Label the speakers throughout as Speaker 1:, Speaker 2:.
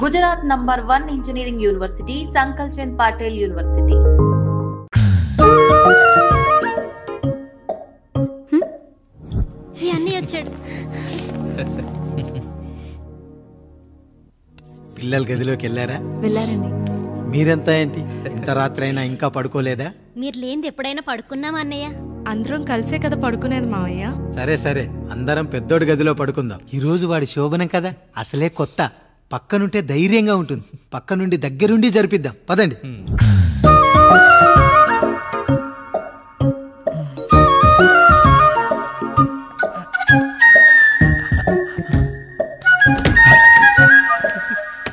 Speaker 1: Gujarat number 1 engineering university, Sankal Chand Patel University.
Speaker 2: పిల్లల గదిలోకి వెళ్ళారా?
Speaker 3: వెళ్ళారండి.
Speaker 2: మీరెంత ఏంటి ఇంత రాత్రి అయినా ఇంకా పడుకోలేదా?
Speaker 4: మీరు లేనిది ఎప్పుడైనా పడుకున్నామా అన్నయ్య?
Speaker 3: అందరం కలిసే కదా పడుకునేది మావయ్య.
Speaker 2: సరే సరే, అందరం పెద్దోడి గదిలో పడుకుందాం. ఈ రోజు వాడి శోభనం కదా, అసలే కొత్త. పక్కనుంటే ధైర్యంగా ఉంటుంది. పక్క నుండి దగ్గరుండి జరిపిద్దాం. పదండి.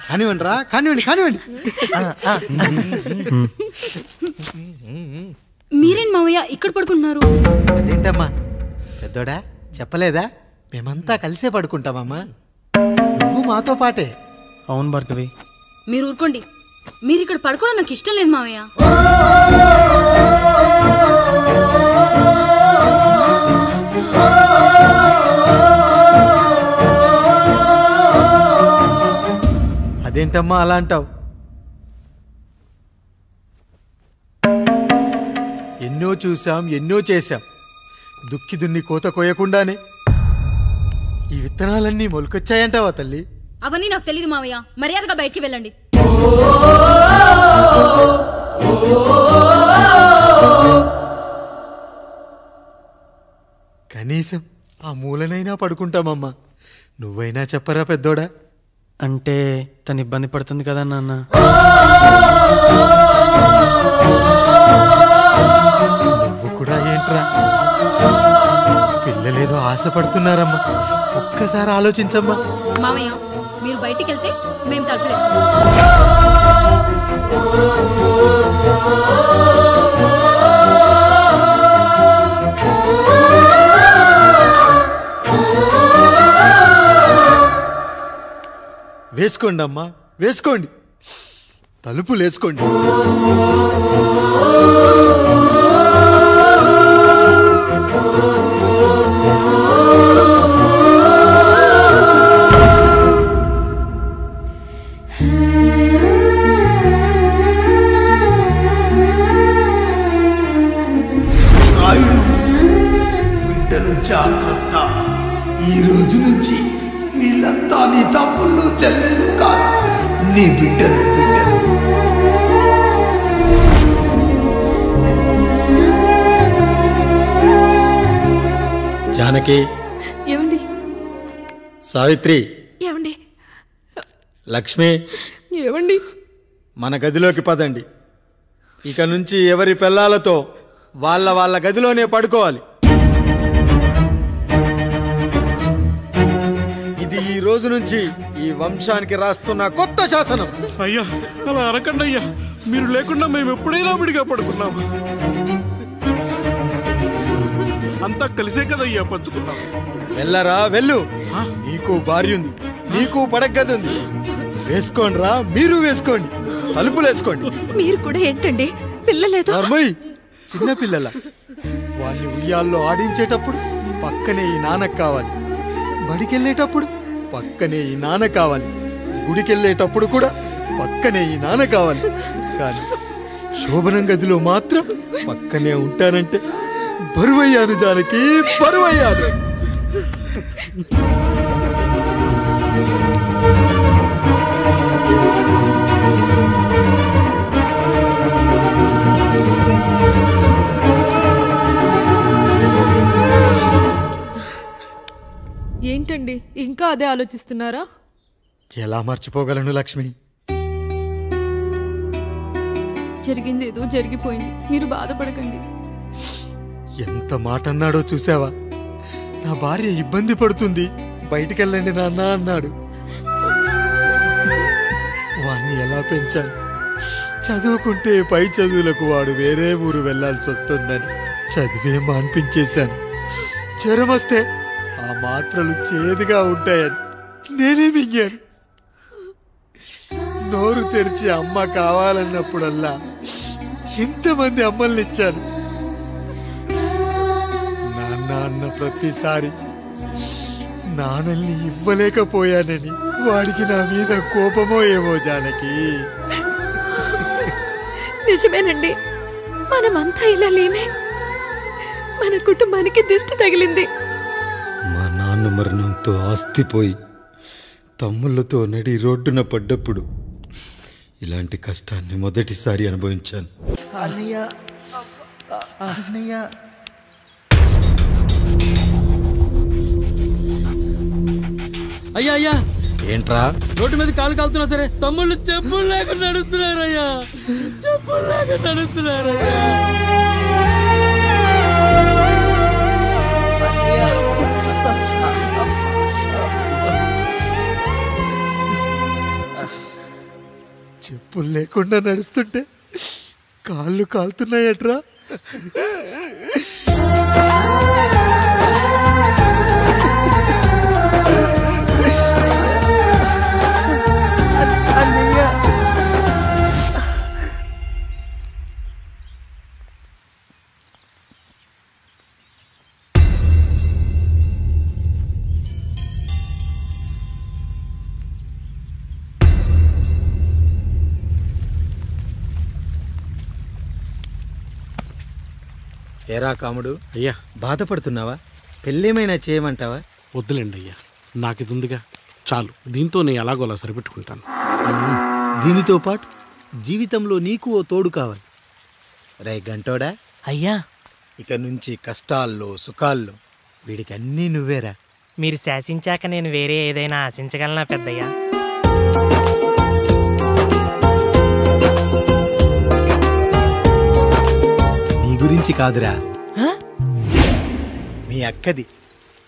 Speaker 2: కానివ్వండి రా, కానివ్వండి కానివ్వండి.
Speaker 3: మీరేం మావయ్య ఇక్కడ పడుకుంటున్నారు?
Speaker 2: అదేంటమ్మా పెద్దోడా, చెప్పలేదా? మేమంతా కలిసే పడుకుంటామమ్మా. నువ్వు మాతో పాటే.
Speaker 5: అవును భార్గవి.
Speaker 3: మీరు ఊరుకోండి. మీరు ఇక్కడ పడుకోవడం నాకు ఇష్టం లేదు మావయ్య.
Speaker 2: అదేంటమ్మా అలా అంటావు? ఎన్నో చూసాం, ఎన్నో చేశాం. దుక్కి దున్ని కోత కోయకుండానే ఈ విత్తనాలన్నీ మొలకొచ్చాయంటావా తల్లి?
Speaker 3: అవన్నీ నాకు తెలియదు మావయ్య. మర్యాదగా బయటికి వెళ్ళండి.
Speaker 2: కనీసం ఆ మూలనైనా పడుకుంటామమ్మా. నువ్వైనా చెప్పరా పెద్దోడా?
Speaker 5: అంటే తను ఇబ్బంది పడుతుంది కదా నాన్న.
Speaker 2: నువ్వు కూడా ఏంట్రా? పిల్లలేదో ఆశపడుతున్నారమ్మా. ఒక్కసారి ఆలోచించమ్మా.
Speaker 3: మావయ్య మీరు బయటికి వెళ్తే మేము తలుపులేస్తాం.
Speaker 2: వేసుకోండి అమ్మా, వేసుకోండి. తలుపులు వేసుకోండి.
Speaker 6: బిడ్డలు జాగ్రత్త. ఈ రోజు నుంచి వీళ్ళంతా నీ తమ్ముళ్ళు చెల్లెళ్ళు కాదు, నీ బిడ్డలు.
Speaker 2: జానకి,
Speaker 3: ఏమండి?
Speaker 2: సావిత్రి,
Speaker 3: ఏమండి?
Speaker 2: లక్ష్మి,
Speaker 3: ఏమండి?
Speaker 2: మన గదిలోకి పదండి. ఇక నుంచి ఎవరి పిల్లలతో వాళ్ళ గదిలోనే పడుకోవాలి. ఇది ఈ రోజు నుంచి ఈ వంశానికి రాస్తున్న కొత్త శాసనం.
Speaker 7: అయ్యా అలా అరకండి అయ్యా. మీరు లేకుండా మేము ఎప్పుడైనా విడిగా పడుకున్నాము. అంతా కలిసే కదయ్యా పంచుకున్నాం.
Speaker 2: వెళ్ళరా వెళ్ళు. నీకు భార్య ఉంది, నీకు పడగది ఉంది. వేసుకోండి రా, మీరు వేసుకోండి. తలుపులు వేసుకోండి.
Speaker 3: మీరు కూడా ఏంటండి పిల్లలేదు?
Speaker 2: చిన్న పిల్లల వాళ్ళని ఉయ్యాల్లో ఆడించేటప్పుడు పక్కనే ఈ నాన్న కావాలి. బడికెళ్ళేటప్పుడు పక్కనే ఈ నాన్న కావాలి. గుడికెళ్ళేటప్పుడు కూడా పక్కనే ఈ నాన్న కావాలి. కానీ శోభనం గదిలో మాత్రం పక్కనే ఉంటానంటే బరువయ్యాను జానకి, బరువయ్యాను.
Speaker 3: ఏంటండి ఇంకా అదే ఆలోచిస్తున్నారా?
Speaker 2: ఎలా మర్చిపోగలను లక్ష్మి?
Speaker 3: జరిగింది ఏదో జరిగిపోయింది. మీరు బాధపడకండి.
Speaker 2: ఎంత మాట అన్నాడో చూసావా? నా భార్య ఇబ్బంది పడుతుంది, బయటికెళ్ళండి నాన్న అన్నాడు. వాణ్ణి ఎలా పెంచాను? చదువుకుంటే పై చదువులకు వాడు వేరే ఊరు వెళ్లాల్సి వస్తుందని చదివే మాన్పించేశాను. జ్వరం వస్తే ఆ మాత్రలు చేదుగా ఉంటాయని నేనే మింగాను. నోరు తెరిచి అమ్మ కావాలన్నప్పుడల్లా ఎంతమంది అమ్మల్ని ఇచ్చాను. నాన్న అన్న ప్రతిసారి నాన్నల్ని ఇవ్వలేకపోయానని వాడికి నా మీద కోపమో ఏమో జానకి.
Speaker 8: నిజమేనండి, మనమంతా ఇలా లేమే. మన కుటుంబానికి దిష్టి తగిలింది.
Speaker 2: మా నాన్న మరణంతో ఆస్తిపోయి తమ్ముళ్ళతో నడి రోడ్డున పడ్డప్పుడు ఇలాంటి కష్టాన్ని మొదటిసారి అనుభవించాను.
Speaker 6: అన్నయ్య అన్నయ్య
Speaker 9: అయ్యా అయ్యా,
Speaker 2: ఏంట్రా
Speaker 9: రోడ్డు మీద కాలు కాలుతున్నా సరే తమ్ముళ్ళు చెప్పులు లేకుండా నడుస్తున్నారయ్యా, చెప్పులు లేకుండా నడుస్తున్నారయ్యా.
Speaker 2: చెప్పులు లేకుండా నడుస్తుంటే కాళ్ళు కాలుతున్నాయట్రా.
Speaker 10: ఏరా కాముడు,
Speaker 7: అయ్యా
Speaker 10: బాధపడుతున్నావా? పెళ్ళేమైనా చేయమంటావా?
Speaker 7: వద్దులేండి అయ్యా, నాకు ఇది ఉందిగా చాలు, దీంతో నేను ఎలాగోలా సరిపెట్టుకుంటాను.
Speaker 10: దీనితో పాటు జీవితంలో నీకు ఓ తోడు కావాలి. రే గంటోడా
Speaker 11: అయ్యా,
Speaker 10: ఇక నుంచి కష్టాల్లో సుఖాల్లో వీడికి అన్నీ నువ్వేరా.
Speaker 11: మీరు శాసించాక నేను వేరే ఏదైనా ఆశించగలనా పెద్దయ్యా?
Speaker 10: నీ గురించి కాదురా, మీ అక్కది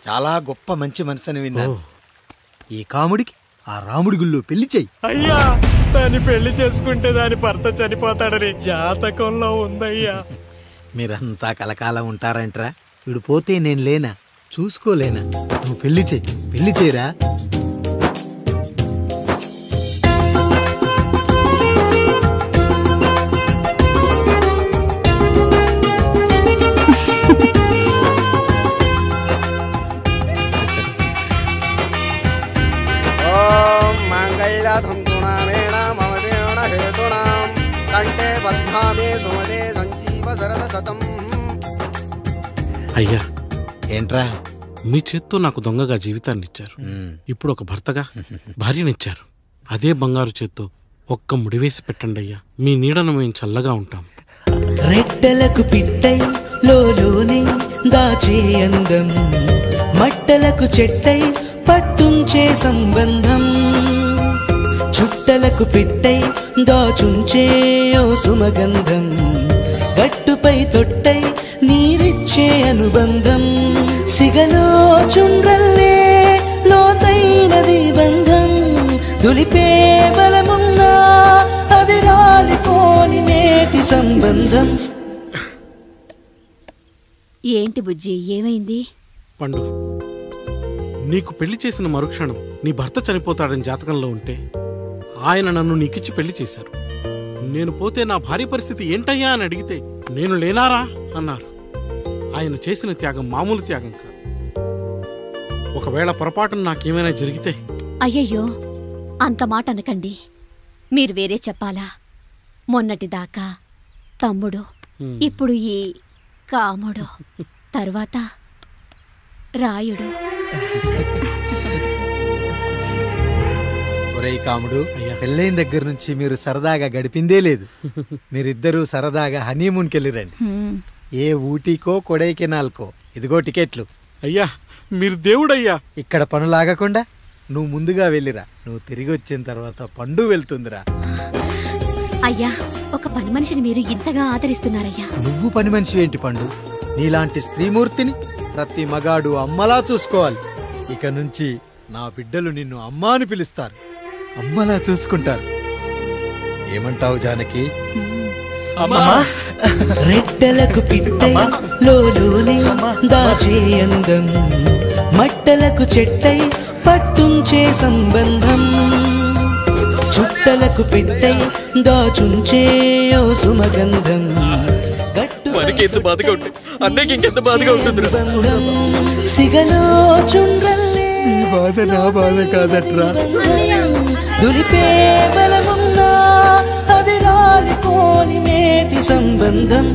Speaker 10: చాలా గొప్ప మంచి మనసుని విన్నాను. ఈ కాముడికి ఆ రాముడి గుళ్ళో పెళ్లి చెయ్యి.
Speaker 5: అయ్యా, దాన్ని పెళ్లి చేసుకుంటే దాని భర్త చనిపోతాడని జాతకంలో ఉందయ్యా.
Speaker 10: మీరంతా కలకాలం ఉంటారంట్రా. వీడు పోతే నేను లేనా, చూసుకోలేనా? నువ్వు పెళ్లి చెయ్యి, పెళ్లి చేయరా.
Speaker 7: అయ్యా,
Speaker 10: ఏంట్రా?
Speaker 7: మీ చేత్తో నాకు దొంగగా జీవితాన్ని ఇచ్చారు, ఇప్పుడు ఒక భర్తగా భార్యనిచ్చారు. అదే బంగారు చేత్తో ఒక్క ముడివేసి పెట్టండి అయ్యా, మీ నీడను మేము చల్లగా ఉంటాం.
Speaker 12: రెట్టలకు పిట్టై లోలోనే దాచే అందం, మట్టలకు చెట్టై పట్టుంచే సంబంధం, చుట్టలకు పెట్టై దాచుంచే ఓ సుమగంధం, గట్టుపై తొట్టై నీరిచ్చే అనుబంధం, సిగలో చుండ్రల్లే లోతైనది బంధం, దులిపే బలమున్నా అది రాలిపోని నేటి సంబంధం.
Speaker 4: ఏంటి బుజ్జి, ఏమైంది?
Speaker 7: పండు, నీకు పెళ్లి చేసిన మరుక్షణం నీ భర్త చనిపోతాడని జాతకంలో ఉంటే ఆయన నన్ను నీకిచ్చి పెళ్లి చేశారు. నేను పోతే నా భార్య పరిస్థితి ఏంటయ్యా అని అడిగితే నేను లేనారా అన్నారు. ఆయన చేసిన త్యాగం మామూలు త్యాగం కాదు. ఒకవేళ పొరపాటున నాకేమైనా జరిగితే?
Speaker 4: అయ్యయ్యో, అంత మాట అనకండి. మీరు వేరే చెప్పాలా? మొన్నటిదాకా తమ్ముడు, ఇప్పుడు ఈ కాముడు, తర్వాత రాయుడు.
Speaker 10: ఒరేయ్ కాముడు, పెళ్ళైన దగ్గర నుంచి మీరు సరదాగా గడిపిందే లేదు. మీరిద్దరూ సరదాగా హనీమూన్కి వెళ్ళిరండి. ఏ ఊటీకో కొడైకెనాల్కో. ఇదిగో టికెట్లు.
Speaker 7: అయ్యా, మీరు దేవుడయ్యా.
Speaker 10: ఇక్కడ పనులాగకుండా నువ్వు ముందుగా వెళ్ళిరా. నువ్వు తిరిగి వచ్చిన తర్వాత పండు వెళ్తుందిరా.
Speaker 4: అయ్యా, ఒక పని మనిషిని మీరు ఇంతగా ఆదరిస్తున్నారయ్యా.
Speaker 10: నువ్వు పని మనిషి ఏంటి పండు? నీలాంటి స్త్రీమూర్తిని ప్రతి మగాడు అమ్మలా చూసుకోవాలి. ఇక నుంచి నా బిడ్డలు నిన్ను అమ్మా అని పిలుస్తారు, అమ్మలా చూసుకుంటారు. ఏమంటావు జానకి?
Speaker 12: రెట్టలకు పిట్టై లోలోనే దాచే అందం, మట్టలకు చెట్టై పట్టుంచే సంబంధం, చుట్టలకు పెట్టై దాచుంచే ఓ సుమగంధం,
Speaker 9: మనకెంత బాధగా ఉంటుంది, అన్నకి ఇంకెంత బాధగా ఉంటుంది.
Speaker 12: సిగలో చుండ్రల్లే
Speaker 2: బాధ నా బాధ కాదట్రా.
Speaker 12: దులిపే బలమున్నా అది రాలిపోని మేటి సంబంధం.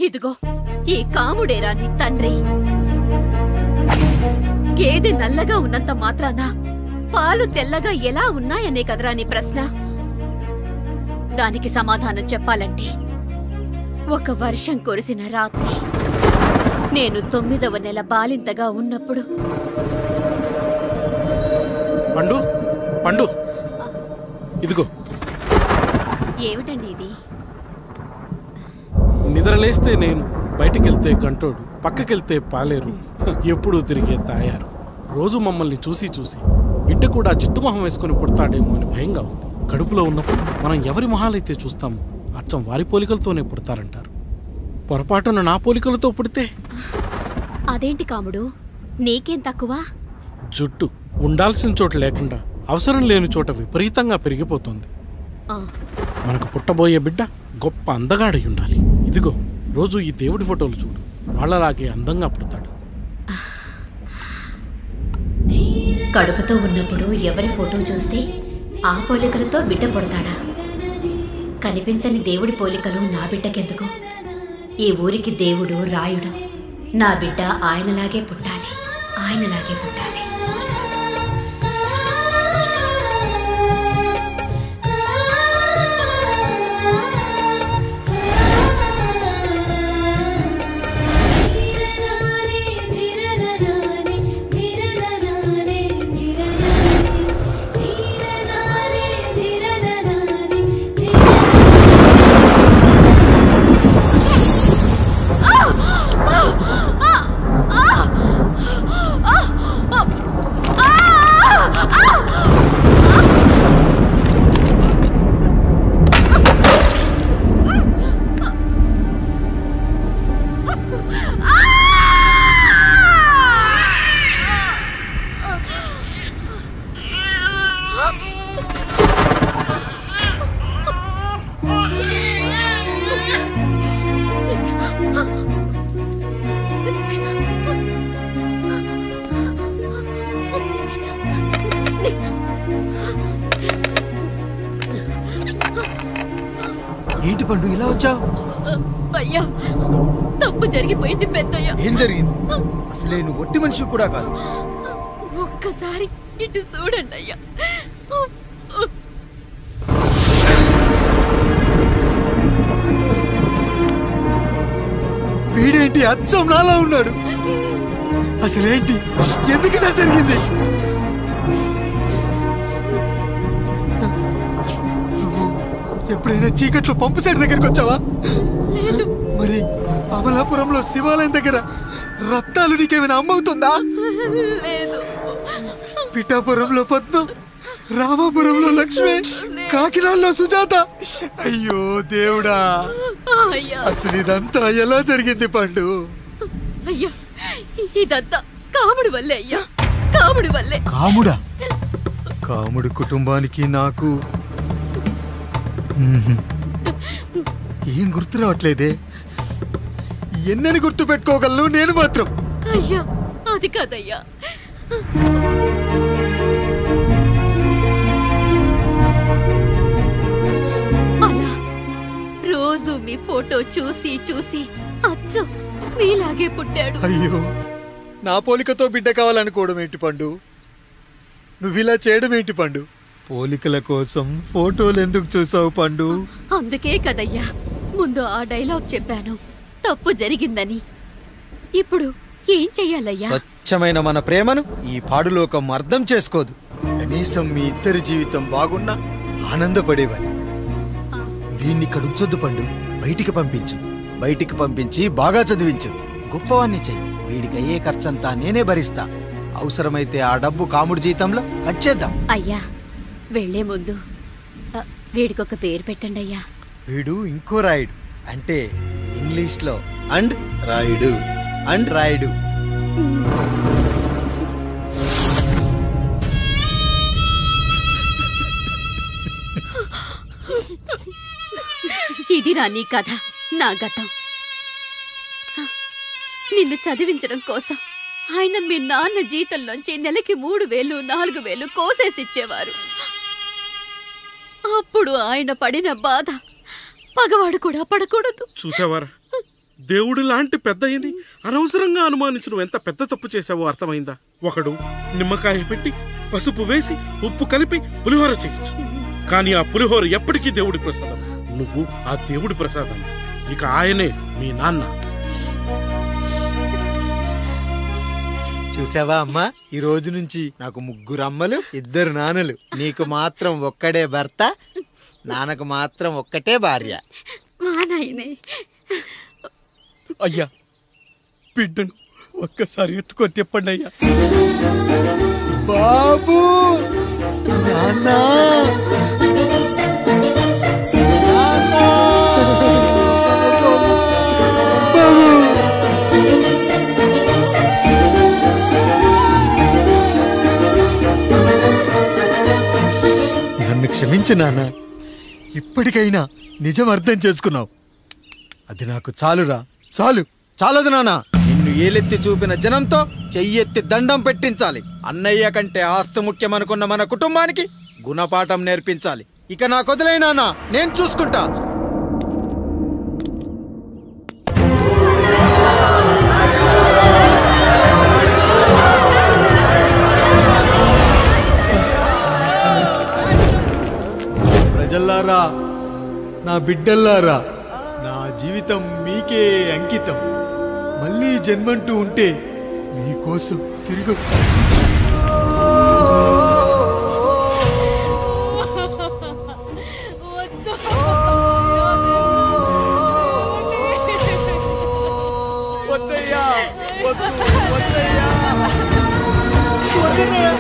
Speaker 8: ఇదిగో ఈ కాముడేరా నీ తండ్రి. గేదె నల్లగా ఉన్నంత మాత్రాన పాలు తెల్లగా ఎలా ఉన్నాయనే కదరా నీ ప్రశ్న. దానికి సమాధానం చెప్పాలంటే ఒక వర్షం కురిసిన రాత్రి నేను 9వ నెల బాలింతగా ఉన్నప్పుడు.
Speaker 7: పండు పండు ఇదిగో.
Speaker 8: ఏమిటండి ఇది?
Speaker 7: నిద్రలేస్తే నేను, బయటికెళ్తే గంటోడు, పక్కకెళ్తే పాలేరు, ఎప్పుడూ తిరిగే తాయారు. రోజు మమ్మల్ని చూసి చూసి బిడ్డ కూడా జిడ్డు మొహం వేసుకుని పుడతాడేమో అని భయంగా ఉంది. కడుపులో ఉన్నప్పుడు మనం ఎవరి మొహాలైతే చూస్తామో అచ్చం వారి పోలికలతోనే పుడతారంటారు. పొరపాటున నా పోలికలతో పుడితే?
Speaker 8: అదేంటి కాముడు, నీకేం తక్కువ?
Speaker 7: జుట్టు ఉండాల్సిన చోట లేకుండా అవసరం లేని చోట విపరీతంగా పెరిగిపోతుంది. మనకు పుట్టబోయే బిడ్డ గొప్ప అందగాడై ఉండాలి. ఇదిగో రోజు ఈ దేవుడి ఫోటోలు చూడు, వాళ్ళలాగే అందంగా పుడతాడు.
Speaker 4: కడుపుతో ఉన్నప్పుడు ఎవరి ఫోటో చూస్తే ఆ పోలికలతో బిడ్డ పుడతాడా? కనిపించని దేవుడి పోలికలు నా బిడ్డకెందుకు? ఈ ఊరికి దేవుడు రాయుడు. నా బిడ్డ ఆయనలాగే పుట్టాలి, ఆయనలాగే పుట్టాలి.
Speaker 10: ఏంటి పండు ఇలా వచ్చావు?
Speaker 8: అయ్యా, తప్పు జరిగిపోయింది పెద్దయ్యా.
Speaker 10: ఏం జరిగింది? అసలే నువ్వు ఒట్టి మనిషి కూడా కాదు.
Speaker 8: ఒక్కసారి ఇటు చూడండి అయ్యా.
Speaker 2: వీడేంటి అచ్చం నాలా ఉన్నాడు? అసలేంటి, ఎందుకు ఇలా జరిగింది? నువ్వు ఎప్పుడైనా చీకట్లో పంపు సైడ్ దగ్గరికి వచ్చావా? మరి అమలాపురంలో శివాలయం దగ్గర రత్నాలు నీకేమైనా అమ్మవుతుందా? పిఠాపురంలో పద్మ, రామాపురంలో లక్ష్మి, కాకినాడలో సుజాత. అయ్యో దేవుడా, అసలు ఇదంతా ఎలా జరిగింది పండు?
Speaker 8: అయ్యా, ఇదంతా కాముడి వల్లే అయ్యా, కాముడి వల్లే.
Speaker 2: కాముడా? కాముడి కుటుంబానికి నాకు ఏం గుర్తు రావట్లేదే. ఎన్నని గుర్తు పెట్టుకోగలను నేను మాత్రం?
Speaker 8: అయ్యా, అది కాదయ్యా. అలా రోజు మీ ఫోటో చూసి చూసి అచ్చం మీలాగే పుట్టాడు.
Speaker 2: అయ్యో, నా పోలికతో బిడ్డ కావాలనుకోవడం ఏంటి పండు? నువ్విలా చేయడం ఏంటి పండు? పోలికల కోసం ఫోటోలు ఎందుకు చూసావు పండు?
Speaker 8: అందుకే కదయ్యా ముందు ఆ డైలాగ్ చెప్పాను, తప్పు జరిగిందని. ఇప్పుడు ఏం చెయ్యాలయ్యా?
Speaker 10: స్వచ్ఛమైన మన ప్రేమను ఈ పాడులోకం అర్థం చేసుకోదు. కనీసం మీ ఇద్దరి జీవితం బాగున్నా ఆనందపడేవాడి. వీణ్ణి ఇక్కడ ఉంచొద్దు పండు, బయటికి పంపించు. బయటికి పంపించి బాగా చదివించు, గొప్పవాణ్ణి చెయ్యి. వీడికి అయ్యే ఖర్చంతా నేనే భరిస్తా. అవసరమైతే ఆ డబ్బు కాముడి జీతంలో కట్ చేద్దాం.
Speaker 8: అయ్యా వెళ్లే ముందు వీడికొక పేరు పెట్టండి అయ్యా.
Speaker 10: వీడు ఇంకో రాయుడు, అంటే ఇంగ్లీష్లో అండ్ రాయుడు అండ్ రాయుడు.
Speaker 8: ఇది రా నీ కథ, నా గతం. నిన్ను చదివించడం కోసం ఆయన మీ నాన్న జీతంలోంచి నెలకి 3000, 4000 కోసేసిచ్చేవారు. అప్పుడు ఆయన పడిన బాధ పగవాడు కూడా పడకూడదు.
Speaker 7: చూసావారా, దేవుడు లాంటి పెద్దయ్యని అనవసరంగా అనుమానించడం ఎంత పెద్ద తప్పు చేశావో అర్థమైందా? ఒకడు నిమ్మకాయ పెట్టి పసుపు వేసి ఉప్పు కలిపి పులిహోర చేయొచ్చు, కానీ ఆ పులిహోర ఎప్పటికీ దేవుడి ప్రసాదం. నువ్వు ఆ దేవుడి ప్రసాదం. ఇక ఆయనే మీ నాన్న.
Speaker 10: చూసావా అమ్మా, ఈ రోజు నుంచి నాకు 3 అమ్మలు 2 నాన్నలు. నీకు మాత్రం ఒక్కడే భర్త, నాన్నకు మాత్రం ఒక్కటే భార్య.
Speaker 5: అయ్యా, బిడ్డను ఒక్కసారి ఎత్తుకొని తిప్పండి అయ్యా.
Speaker 2: బాబు, నాన్నా, నన్ను క్షమించు నాన్న. ఇప్పటికైనా నిజం అర్థం చేసుకున్నావు. అది నాకు చాలురా, చాలు.
Speaker 10: చాలదు నాన్న, నిన్ను ఏలెత్తి చూపిన జనంతో చెయ్యెత్తి దండం పెట్టించాలి. అన్నయ్య కంటే ఆస్తి ముఖ్యమనుకున్న మన కుటుంబానికి గుణపాఠం నేర్పించాలి. ఇక నాకు వదిలే నాన్న, నేను చూసుకుంటా.
Speaker 2: ప్రజల్లారా, నా బిడ్డల్లారా, నా జీవితం మీకే అంకితం. మళ్ళీ జన్మంటూ ఉంటే మీకోసం తిరిగి వస్తాను.
Speaker 5: వద్దయ్యా, వద్దు, వద్దయ్యా, వద్దయ్యా.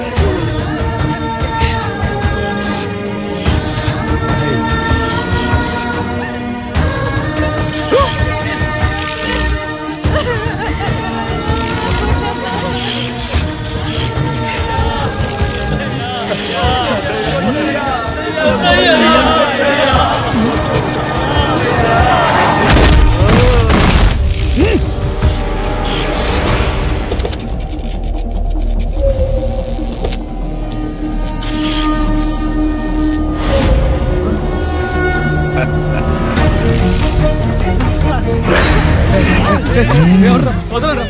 Speaker 5: వదలరా.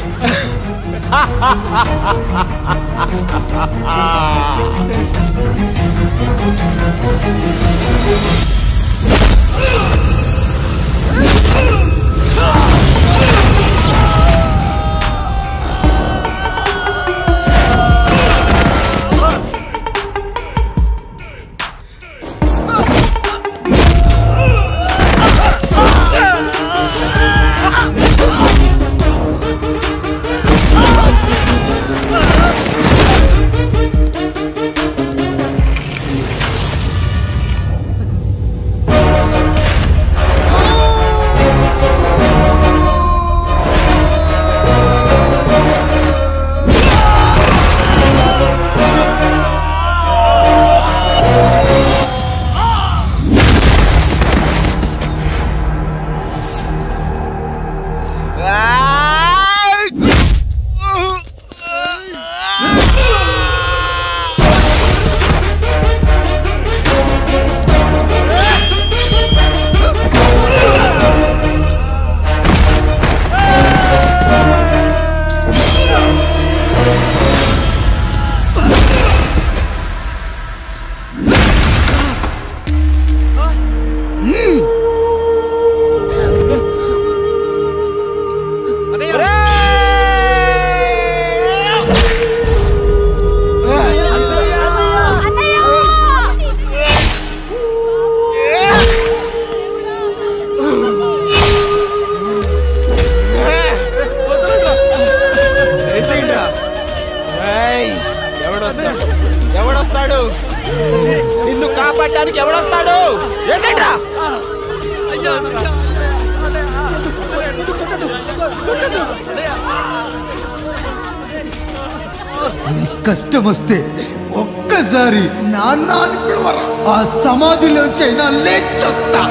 Speaker 5: ఎవడొస్తాడు? నిన్ను కాపాడటానికి ఎవడొస్తాడు? ఏసేంట్రా?
Speaker 2: కష్టం వస్తే ఒక్కసారి నాన్న అని పిలవరా, ఆ సమాధిలోంచైనా లేచొస్తా.